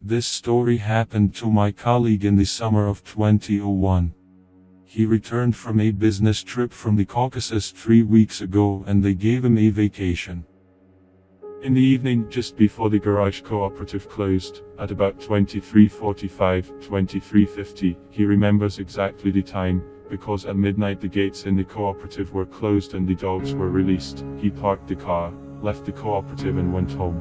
This story happened to my colleague in the summer of 2001. He returned from a business trip from the Caucasus 3 weeks ago and they gave him a vacation. In the evening, just before the garage cooperative closed, at about 23:45, 23:50, he remembers exactly the time, because at midnight the gates in the cooperative were closed and the dogs were released. He parked the car, left the cooperative and went home.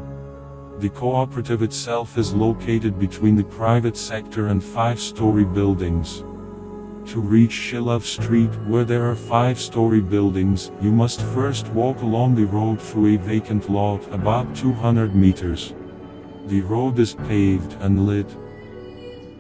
The cooperative itself is located between the private sector and 5-story buildings. To reach Shilov Street, where there are 5-story buildings, you must first walk along the road through a vacant lot about 200 meters. The road is paved and lit.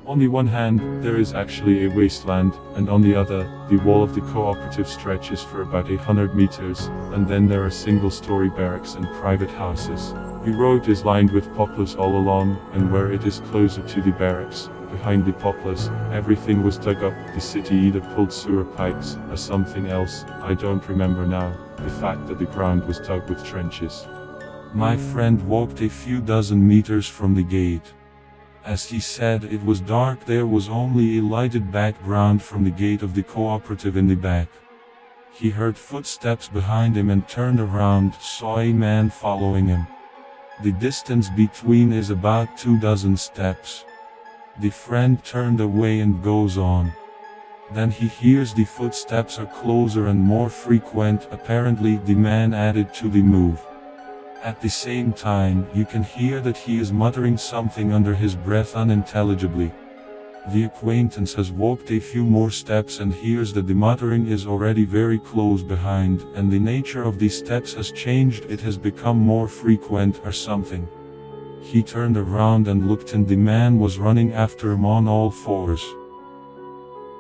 On the one hand, there is actually a wasteland, and on the other, the wall of the cooperative stretches for about 100 meters, and then there are single-story barracks and private houses. The road is lined with poplars all along, and where it is closer to the barracks, behind the poplars, everything was dug up. The city either pulled sewer pipes, or something else, I don't remember now. The fact that the ground was dug with trenches. My friend walked a few dozen meters from the gate. As he said, it was dark. There was only a lighted background from the gate of the cooperative in the back. He heard footsteps behind him and turned around, saw a man following him. The distance between is about 24 steps. The friend turned away and goes on. Then he hears the footsteps are closer and more frequent. Apparently the man added to the move. At the same time, you can hear that he is muttering something under his breath unintelligibly. The acquaintance has walked a few more steps and hears that the muttering is already very close behind, and the nature of these steps has changed. It has become more frequent or something. He turned around and looked, and the man was running after him on all fours.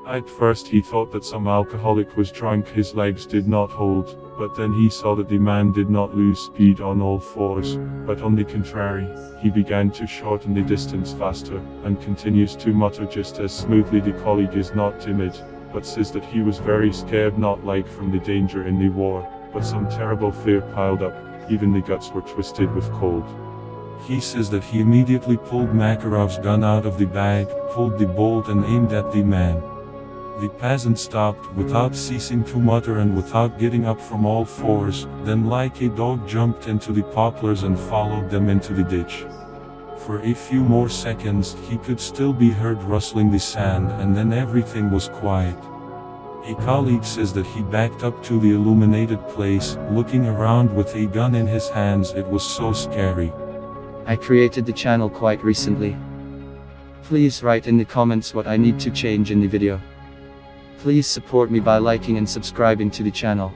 At first he thought that some alcoholic was drunk, his legs did not hold, but then he saw that the man did not lose speed on all fours, but on the contrary, he began to shorten the distance faster, and continues to mutter just as smoothly. The colleague is not timid, but says that he was very scared, not like from the danger in the war, but some terrible fear piled up. Even the guts were twisted with cold. He says that he immediately pulled Makarov's gun out of the bag, pulled the bolt and aimed at the man. The peasant stopped, without ceasing to mutter and without getting up from all fours, then like a dog jumped into the poplars and followed them into the ditch. For a few more seconds, he could still be heard rustling the sand, and then everything was quiet. A colleague says that he backed up to the illuminated place, looking around with a gun in his hands. It was so scary. I created the channel quite recently. Please write in the comments what I need to change in the video. Please support me by liking and subscribing to the channel.